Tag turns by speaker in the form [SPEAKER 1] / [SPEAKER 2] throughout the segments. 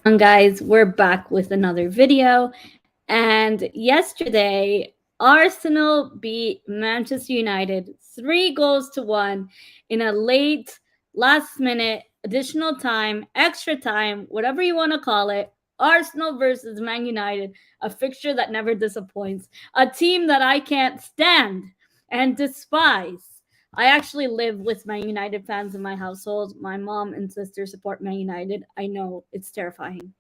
[SPEAKER 1] Guys, we're back with another video. And yesterday, Arsenal beat Manchester United 3 goals to 1 in a late, last minute, additional time, extra time, whatever you want to call it. Arsenal versus Man United, a fixture that never disappoints, a team that I can't stand and despise. I actually live with Man United fans in my household. My mom and sister support Man United. I know it's terrifying.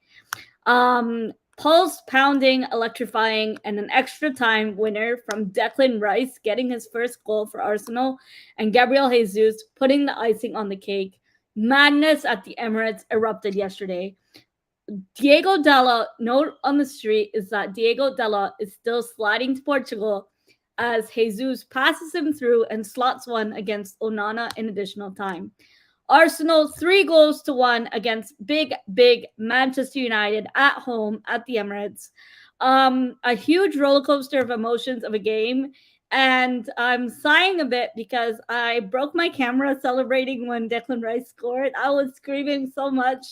[SPEAKER 1] Pulse pounding, electrifying, and an extra time winner from Declan Rice getting his first goal for Arsenal, and Gabriel Jesus putting the icing on the cake. Madness at the Emirates erupted yesterday. Diego Dalla, note on the street is that Diego Dalla is still sliding to Portugal as Jesus passes him through and slots one against Onana in additional time. Arsenal 3 goals to 1 against big Manchester United at home at the Emirates. A huge roller coaster of emotions of a game. And I'm sighing a bit because I broke my camera celebrating when Declan Rice scored. I was screaming so much.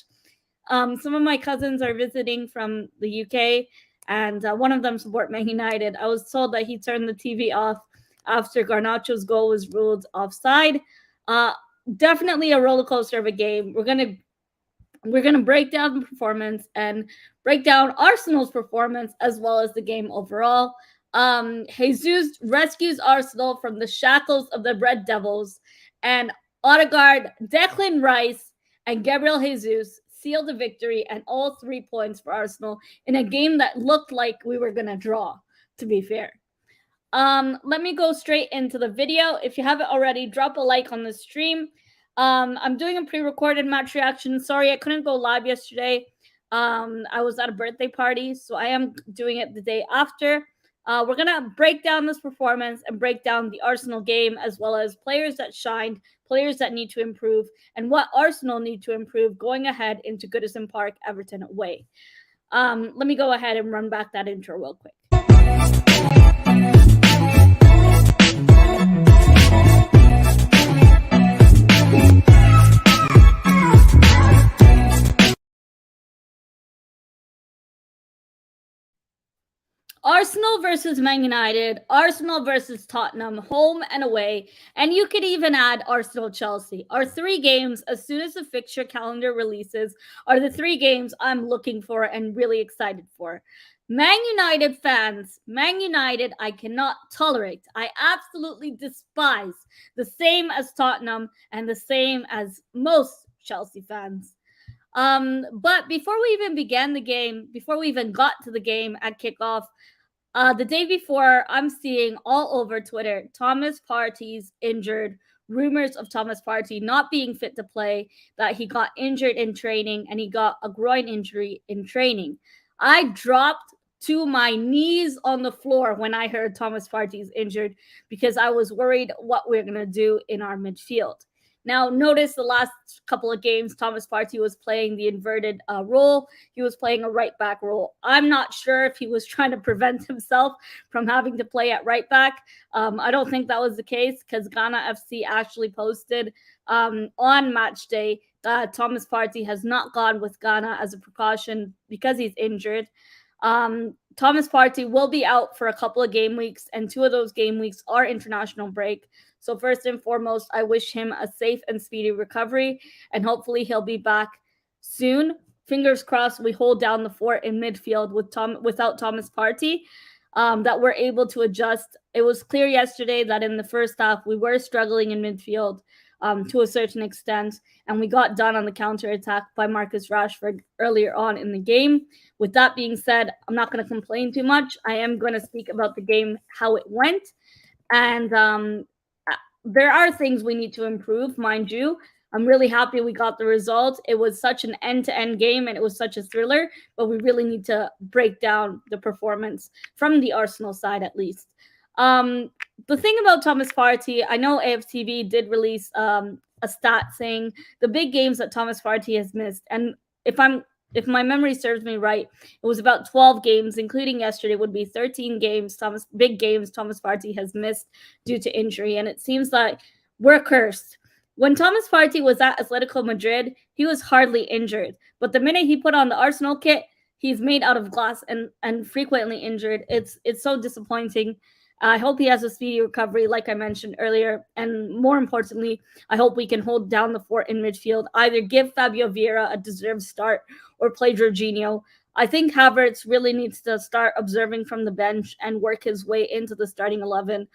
[SPEAKER 1] Some of my cousins are visiting from the UK, and one of them support Man United. I was told that he turned the TV off after Garnacho's goal was ruled offside. Uh, Definitely a roller coaster of a game. We're gonna break down the performance and break down Arsenal's performance as well as the game overall. Jesus rescues Arsenal from the shackles of the Red Devils, and Ødegaard, Declan Rice, and Gabriel Jesus seal the victory and all 3 points for Arsenal in a game that looked like we were gonna draw. To be fair. Let me go straight into the video. If you haven't already, drop a like on the stream. I'm doing a pre-recorded match reaction. Sorry, I couldn't go live yesterday. I was at a birthday party, so I am doing it the day after. We're gonna break down this performance and break down the Arsenal game, as well as players that shined, players that need to improve, and what Arsenal need to improve going ahead into Goodison Park, Everton away. Let me go ahead and run back that intro real quick. Arsenal versus Man United, Arsenal versus Tottenham, home and away, and you could even add Arsenal Chelsea. Our 3 games, as soon as the fixture calendar releases, are the 3 games I'm looking for and really excited for. Man United fans, Man United, I cannot tolerate. I absolutely despise, the same as Tottenham and the same as most Chelsea fans. But before we even began the game, before we even got to the game at kickoff, the day before, I'm seeing all over Twitter Thomas Partey's injured, rumors of Thomas Partey not being fit to play, that he got injured in training and he got a groin injury in training. I dropped to my knees on the floor when I heard Thomas Partey's injured because I was worried what we're going to do in our midfield. Now, notice the last couple of games, Thomas Partey was playing the inverted role. He was playing a right back role. I'm not sure if he was trying to prevent himself from having to play at right back. I don't think that was the case because Ghana FC actually posted on match day that Thomas Partey has not gone with Ghana as a precaution because he's injured. Thomas Partey will be out for a couple of game weeks, and 2 of those game weeks are international break. So first and foremost, I wish him a safe and speedy recovery, and hopefully he'll be back soon. Fingers crossed we hold down the fort in midfield without Thomas Partey, that we're able to adjust. It was clear yesterday that in the first half we were struggling in midfield to a certain extent, and we got done on the counter attack by Marcus Rashford earlier on in the game. With that being said, I'm not going to complain too much. I am going to speak about the game, how it went, and there are things we need to improve, mind you. I'm really happy we got the result. It was such an end-to-end game and it was such a thriller, but we really need to break down the performance from the Arsenal side at least. The thing about Thomas Partey, I know AFTV did release a stat saying the big games that Thomas Partey has missed, and if my memory serves me right, it was about 12 games, including yesterday, would be 13 games, big games Thomas Partey has missed due to injury. And it seems like we're cursed. When Thomas Partey was at Atletico Madrid, he was hardly injured. But the minute he put on the Arsenal kit, he's made out of glass and frequently injured. It's so disappointing. I hope he has a speedy recovery, like I mentioned earlier. And more importantly, I hope we can hold down the fort in midfield. Either give Fabio Vieira a deserved start or play Jorginho. I think Havertz really needs to start observing from the bench and work his way into the starting 11.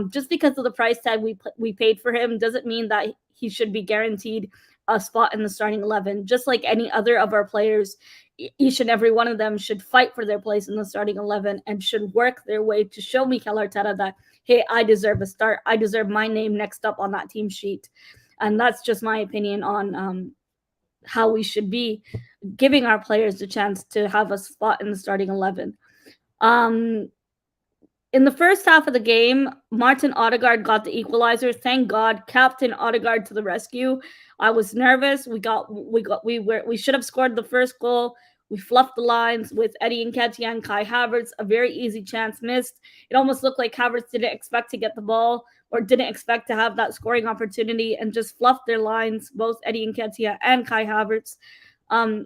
[SPEAKER 1] Just because of the price tag we paid for him doesn't mean that he should be guaranteed a spot in the starting 11. Just like any other of our players, each and every one of them should fight for their place in the starting 11 and should work their way to show Mikel Arteta that, hey, I deserve a start. I deserve my name next up on that team sheet. And that's just my opinion on how we should be giving our players the chance to have a spot in the starting 11. In the first half of the game, Martin Ødegaard got the equalizer. Thank God, Captain Ødegaard to the rescue. I was nervous. We should have scored the first goal. We fluffed the lines with Eddie Nketiah and Kai Havertz. A very easy chance missed. It almost looked like Havertz didn't expect to get the ball or didn't expect to have that scoring opportunity and just fluffed their lines, both Eddie Nketiah and Kai Havertz.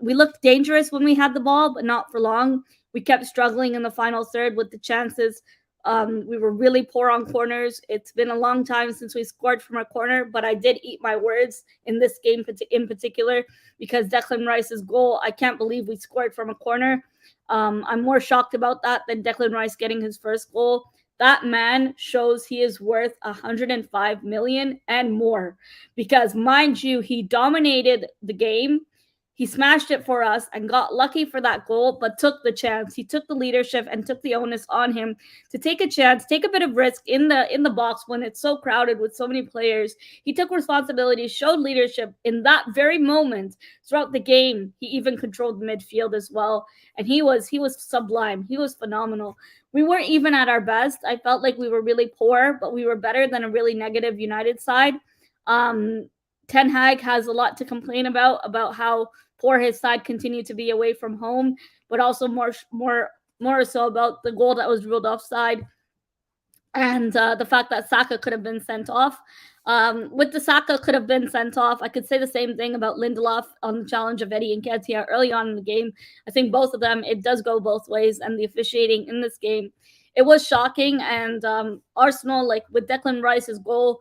[SPEAKER 1] We looked dangerous when we had the ball, but not for long. We kept struggling in the final third with the chances. We were really poor on corners. It's been a long time since we scored from a corner, but I did eat my words in this game in particular because Declan Rice's goal, I can't believe we scored from a corner. I'm more shocked about that than Declan Rice getting his first goal. That man shows he is worth 105 million and more because, mind you, he dominated the game. He smashed it for us and got lucky for that goal, but took the chance. He took the leadership and took the onus on him to take a chance, take a bit of risk in the box when it's so crowded with so many players. He took responsibility, showed leadership in that very moment throughout the game. He even controlled the midfield as well, and he was sublime. He was phenomenal. We weren't even at our best. I felt like we were really poor, but we were better than a really negative United side. Ten Hag has a lot to complain about how poor his side continued to be away from home, but also more so about the goal that was ruled offside and the fact that Saka could have been sent off. With the Saka could have been sent off, I could say the same thing about Lindelof on the challenge of Eddie Nketiah early on in the game. I think both of them, it does go both ways, and the officiating in this game, it was shocking. And Arsenal, like with Declan Rice's goal,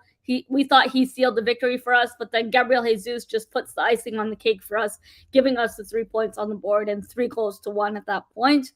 [SPEAKER 1] we thought he sealed the victory for us, but then Gabriel Jesus just puts the icing on the cake for us, giving us the 3 points on the board and 3-1 at that point.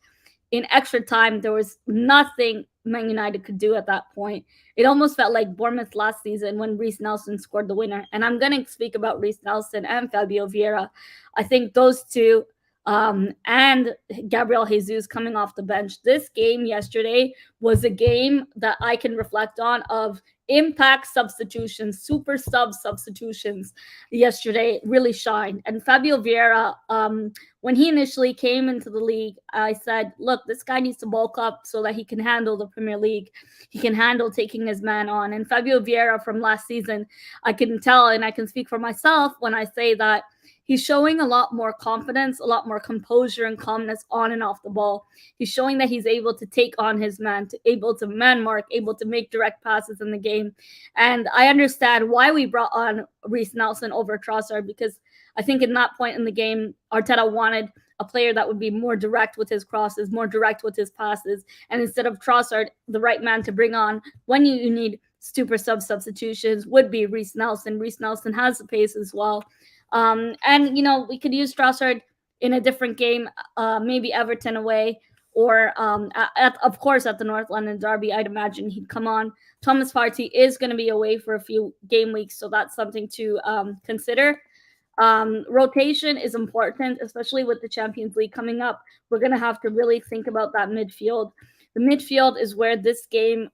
[SPEAKER 1] In extra time, there was nothing Man United could do at that point. It almost felt like Bournemouth last season when Reece Nelson scored the winner. And I'm going to speak about Reece Nelson and Fabio Vieira. I think those two and Gabriel Jesus coming off the bench. This game yesterday was a game that I can reflect on of impact substitutions, super sub substitutions yesterday really shined. And Fabio Vieira, when he initially came into the league, I said, look, this guy needs to bulk up so that he can handle the Premier League. He can handle taking his man on. And Fabio Vieira from last season, I can tell and I can speak for myself when I say that he's showing a lot more confidence, a lot more composure and calmness on and off the ball. He's showing that he's able to take on his man, able to man mark, able to make direct passes in the game. And I understand why we brought on Reece Nelson over Trossard, because I think in that point in the game, Arteta wanted a player that would be more direct with his crosses, more direct with his passes. And instead of Trossard, the right man to bring on when you need super substitutions would be Reece Nelson. Reece Nelson has the pace as well. And, you know, we could use Trossard in a different game, maybe Everton away, or of course at the North London Derby, I'd imagine he'd come on. Thomas Partey is going to be away for a few game weeks, so that's something to consider. Rotation is important, especially with the Champions League coming up. We're going to have to really think about that midfield. The midfield is where this game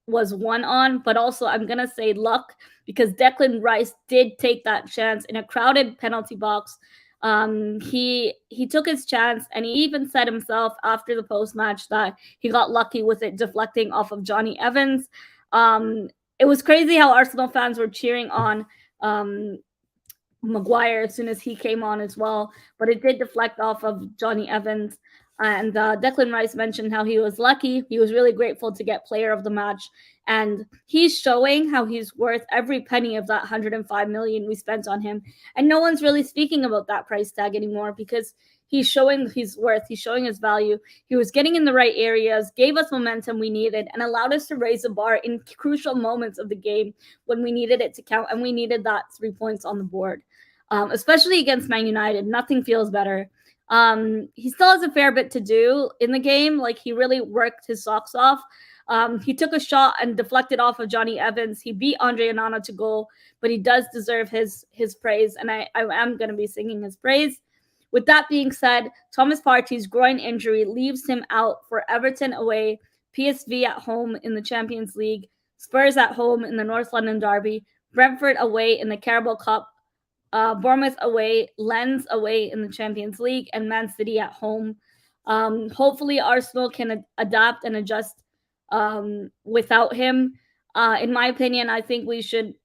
[SPEAKER 1] was won on, but also I'm going to say luck, because Declan Rice did take that chance in a crowded penalty box. He took his chance, and he even said himself after the post-match that he got lucky with it deflecting off of Johnny Evans. It was crazy how Arsenal fans were cheering on Maguire as soon as he came on as well, but it did deflect off of Johnny Evans. And Declan Rice mentioned how he was lucky. He was really grateful to get player of the match And he's showing how he's worth every penny of that 105 million we spent on him. And no one's really speaking about that price tag anymore because he's showing his worth, he's showing his value. He was getting in the right areas, gave us momentum we needed, and allowed us to raise the bar in crucial moments of the game when we needed it to count, and we needed that 3 points on the board. Especially against Man United, nothing feels better. He still has a fair bit to do in the game. Like, he really worked his socks off. He took a shot and deflected off of Johnny Evans. He beat Andre Onana to goal, but he does deserve his praise, and I am going to be singing his praise. With that being said, Thomas Partey's groin injury leaves him out for Everton away, PSV at home in the Champions League, Spurs at home in the North London Derby, Brentford away in the Carabao Cup, Bournemouth away, Lens away in the Champions League, and Man City at home. Hopefully, Arsenal can adapt and adjust without him. In my opinion, I think we should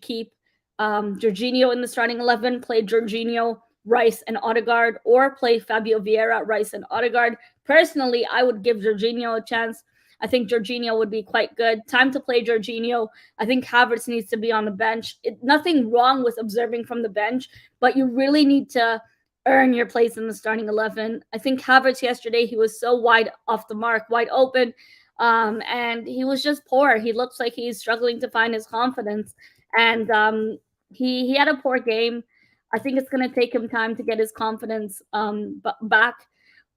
[SPEAKER 1] keep Jorginho in the starting 11, play Jorginho, Rice, and Ødegaard, or play Fabio Vieira, Rice, and Ødegaard. Personally, I would give Jorginho a chance. I think Jorginho would be quite good. Time to play Jorginho. I think Havertz needs to be on the bench. Nothing wrong with observing from the bench, but you really need to earn your place in the starting 11. I think Havertz yesterday, he was so wide off the mark, wide open, and he was just poor. He looks like he's struggling to find his confidence, and he had a poor game. I think it's going to take him time to get his confidence back.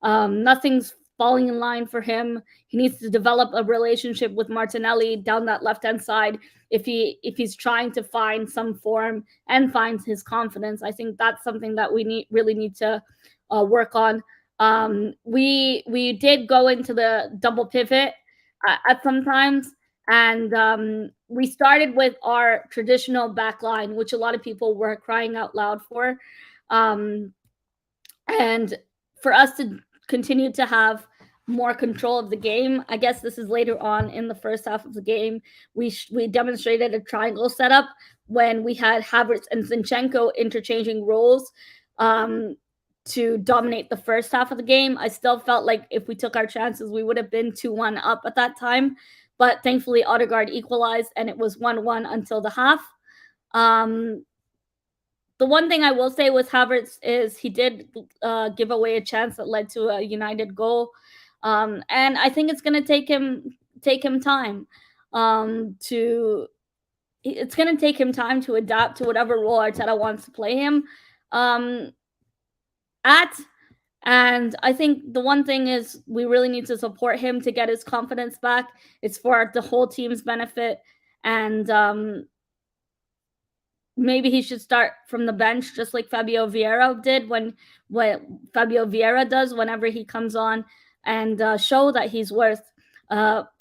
[SPEAKER 1] Nothing's falling in line for him. He needs to develop a relationship with Martinelli down that left-hand side if he's trying to find some form and finds his confidence. I think that's something that we really need to work on. We did go into the double pivot at some times, and we started with our traditional back line, which a lot of people were crying out loud for. And for us to continue to have more control of the game, I guess this is later on in the first half of the game, we demonstrated a triangle setup when we had Havertz and Zinchenko interchanging roles to dominate the first half of the game. I still felt like if we took our chances, we would have been 2-1 up at that time. But thankfully, Ødegaard equalized, and it was 1-1 until the half. The one thing I will say with Havertz is he did give away a chance that led to a United goal. And I think it's going to take him time it's going to take him time to adapt to whatever role Arteta wants to play him at. And I think the one thing is we really need to support him to get his confidence back. It's for the whole team's benefit. And maybe he should start from the bench, just like Fabio Vieira did when Fabio Vieira does whenever he comes on, and show that he's worth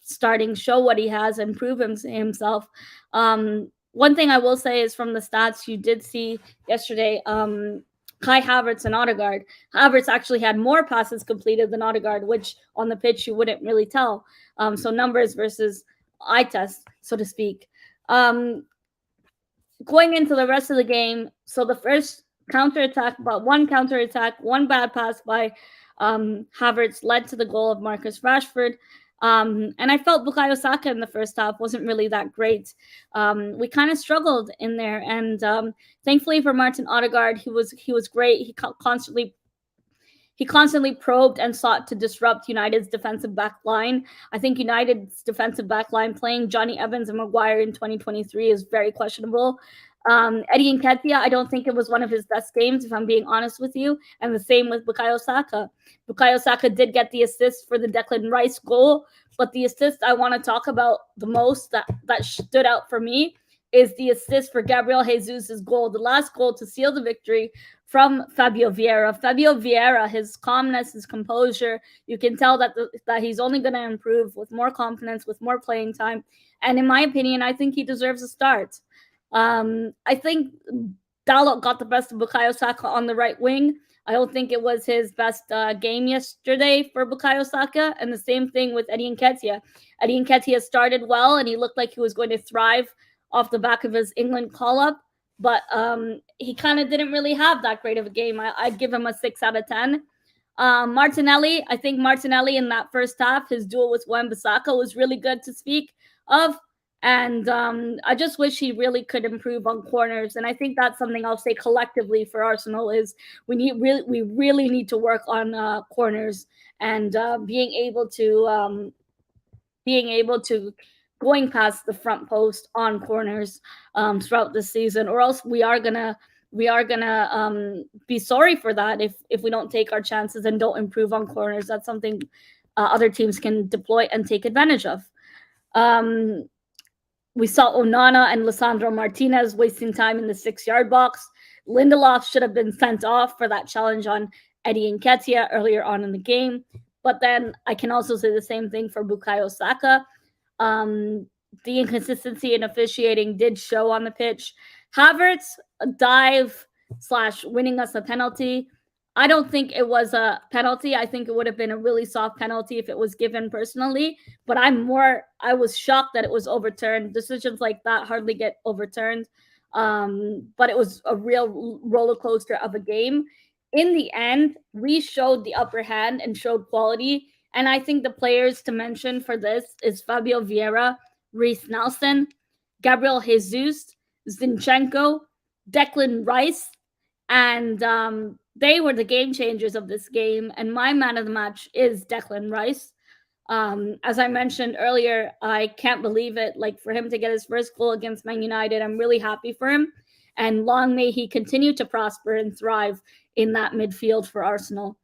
[SPEAKER 1] starting, show what he has, and prove himself. One thing I will say is from the stats you did see yesterday, Kai Havertz and Ødegaard. Havertz actually had more passes completed than Ødegaard, which on the pitch you wouldn't really tell. So numbers versus eye test, so to speak. Going into the rest of the game, so the first counterattack, one bad pass by Havertz led to the goal of Marcus Rashford. And I felt Bukayo Saka in the first half wasn't really that great. We kind of struggled in there, and thankfully for Martin Ødegaard, he was great. He constantly probed and sought to disrupt United's defensive back line. I think United's defensive back line playing Johnny Evans and Maguire in 2023 is very questionable. Eddie Nketiah, I don't think it was one of his best games, if I'm being honest with you. And the same with Bukayo Saka. Bukayo Saka did get the assist for the Declan Rice goal, but the assist I want to talk about the most that stood out for me is the assist for Gabriel Jesus' goal, the last goal to seal the victory from Fabio Vieira. Fabio Vieira, his calmness, his composure, you can tell that he's only going to improve with more confidence, with more playing time. And in my opinion, I think he deserves a start. I think Dalot got the best of Bukayo Saka on the right wing. I don't think it was his best game yesterday for Bukayo Saka, and the same thing with Eddie Nketiah. Eddie Nketiah started well, and he looked like he was going to thrive off the back of his England call-up, but he kind of didn't really have that great of a game. I'd give him a 6 out of 10. Martinelli, I think Martinelli in that first half, his duel with Wan-Bissaka was really good to speak. of. And I just wish he really could improve on corners. And I think that's something I'll say collectively for Arsenal is we really need to work on corners and being able to going past the front post on corners throughout the season, or else we are gonna be sorry for that if we don't take our chances and don't improve on corners. That's something other teams can deploy and take advantage of. We saw Onana and Lisandro Martinez wasting time in the 6-yard box. Lindelof should have been sent off for that challenge on Eddie Nketiah earlier on in the game. But then I can also say the same thing for Bukayo Saka. The inconsistency in officiating did show on the pitch. Havertz, a dive / winning us a penalty. I don't think it was a penalty. I think it would have been a really soft penalty if it was given personally. But I was shocked that it was overturned. Decisions like that hardly get overturned. But it was a real roller coaster of a game. In the end, we showed the upper hand and showed quality. And I think the players to mention for this is Fabio Vieira, Reece Nelson, Gabriel Jesus, Zinchenko, Declan Rice, and they were the game changers of this game. And my man of the match is Declan Rice. As I mentioned earlier, I can't believe it. Like, for him to get his first goal against Man United, I'm really happy for him. And long may he continue to prosper and thrive in that midfield for Arsenal.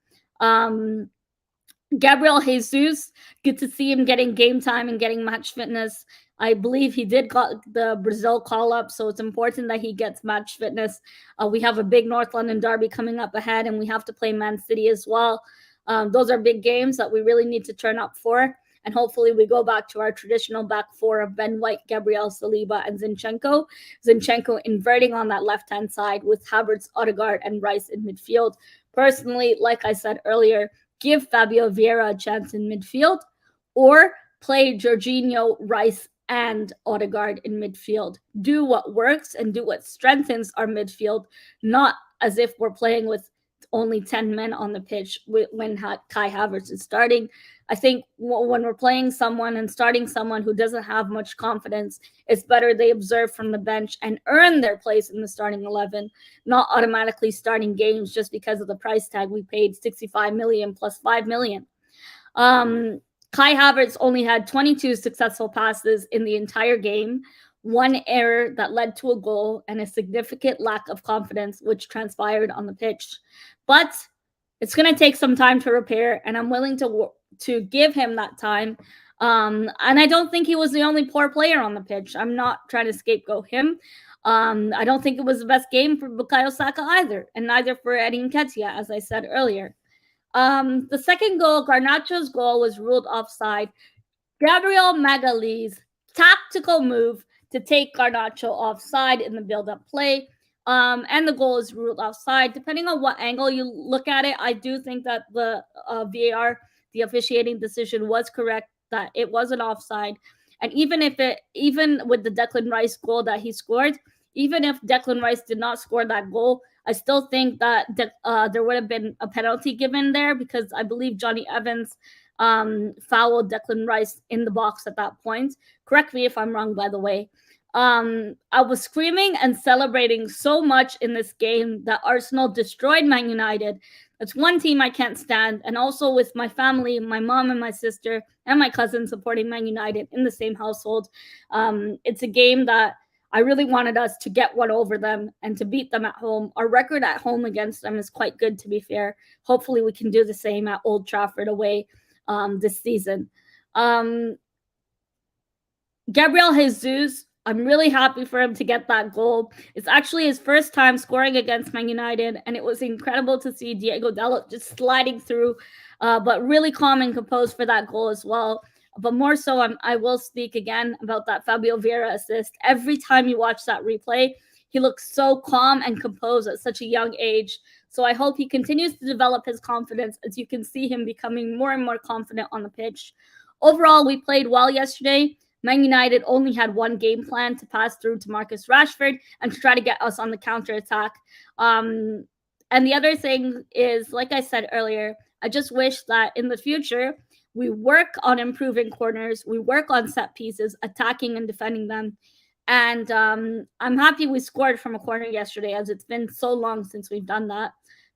[SPEAKER 1] Gabriel Jesus, good to see him getting game time and getting match fitness. I believe he did got the Brazil call up, so it's important that he gets match fitness. We have a big North London derby coming up ahead, and we have to play Man City as well. Those are big games that we really need to turn up for. And hopefully we go back to our traditional back four of Ben White, Gabriel Saliba, and Zinchenko. Zinchenko inverting on that left-hand side with Havertz, Ødegaard, and Rice in midfield. Personally, like I said earlier, give Fabio Vieira a chance in midfield or play Jorginho, Rice, and Ødegaard in midfield. Do what works and do what strengthens our midfield, not as if we're playing with only 10 men on the pitch when Kai Havertz is starting. I think when we're playing someone and starting someone who doesn't have much confidence, it's better they observe from the bench and earn their place in the starting 11, not automatically starting games just because of the price tag we paid, 65 million plus 5 million. Kai Havertz only had 22 successful passes in the entire game, one error that led to a goal, and a significant lack of confidence, which transpired on the pitch. But it's going to take some time to repair, and I'm willing to give him that time. And I don't think he was the only poor player on the pitch. I'm not trying to scapegoat him. I don't think it was the best game for Bukayo Saka either, and neither for Eddie Nketiah, as I said earlier. The second goal, Garnacho's goal, was ruled offside. Gabriel Magalhaes' tactical move to take Garnacho offside in the build-up play. And the goal is ruled offside. Depending on what angle you look at it, I do think that the VAR, the officiating decision, was correct, that it was an offside. And even with the Declan Rice goal that he scored, even if Declan Rice did not score that goal, I still think that there would have been a penalty given there, because I believe Johnny Evans fouled Declan Rice in the box at that point. Correct me if I'm wrong, by the way. I was screaming and celebrating so much in this game that Arsenal destroyed Man United. That's one team I can't stand. And also with my family, my mom and my sister and my cousin supporting Man United in the same household. It's a game that I really wanted us to get one over them and to beat them at home. Our record at home against them is quite good, to be fair. Hopefully we can do the same at Old Trafford away this season. Gabriel Jesus, I'm really happy for him to get that goal. It's actually his first time scoring against Man United, and it was incredible to see Diego Dalot just sliding through, but really calm and composed for that goal as well. But more so, I will speak again about that Fabio Vieira assist. Every time you watch that replay, he looks so calm and composed at such a young age. So I hope he continues to develop his confidence, as you can see him becoming more and more confident on the pitch. Overall, we played well yesterday. Man United only had one game plan to pass through to Marcus Rashford and to try to get us on the counterattack. And the other thing is, like I said earlier, I just wish that in the future we work on improving corners, we work on set pieces, attacking and defending them. And I'm happy we scored from a corner yesterday, as it's been so long since we've done that.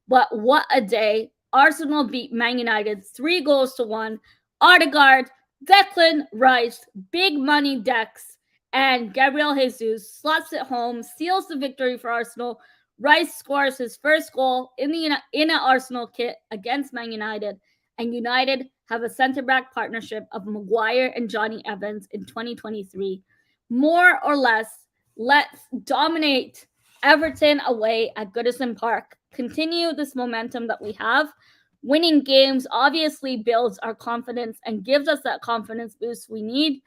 [SPEAKER 1] But what a day. Arsenal beat Man United 3-1. Ødegaard, Declan Rice, big money Dex, and Gabriel Jesus slots it home, seals the victory for Arsenal. Rice scores his first goal in an Arsenal kit against Man United, and United have a centre-back partnership of Maguire and Johnny Evans in 2023. More or less, let's dominate Everton away at Goodison Park. Continue this momentum that we have. Winning games obviously builds our confidence and gives us that confidence boost we need.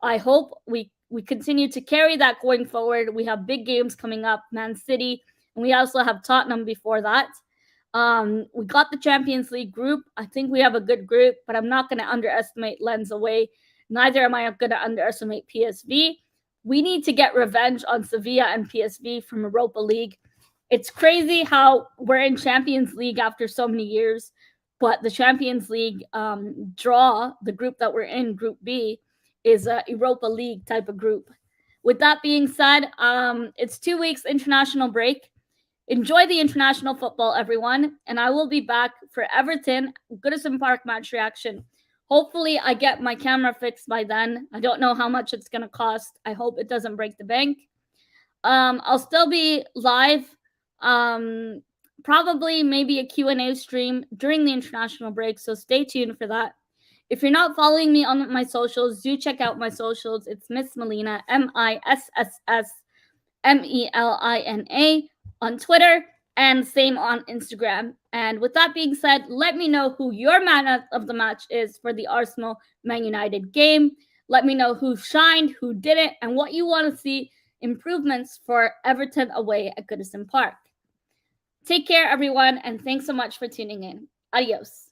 [SPEAKER 1] I hope we continue to carry that going forward. We have big games coming up, Man City, and we also have Tottenham before that. We got the Champions League group. I think we have a good group, but I'm not going to underestimate Lens away. Neither am I going to underestimate PSV. We need to get revenge on Sevilla and PSV from Europa League. It's crazy how we're in Champions League after so many years, but the Champions League draw, the group that we're in, Group B, is a Europa League type of group. With that being said, it's 2 weeks international break. Enjoy the international football, everyone, and I will be back for Everton Goodison Park match reaction. Hopefully, I get my camera fixed by then. I don't know how much it's going to cost. I hope it doesn't break the bank. I'll still be live, probably maybe a Q&A stream during the international break, so stay tuned for that. If you're not following me on my socials, do check out my socials. It's Miss Melina, MISSSMELINA on Twitter, and same on Instagram. And with that being said, let me know who your man of the match is for the Arsenal Man United game. Let me know who shined, who didn't, and what you want to see improvements for Everton away at Goodison Park. Take care, everyone, and thanks so much for tuning in. Adios.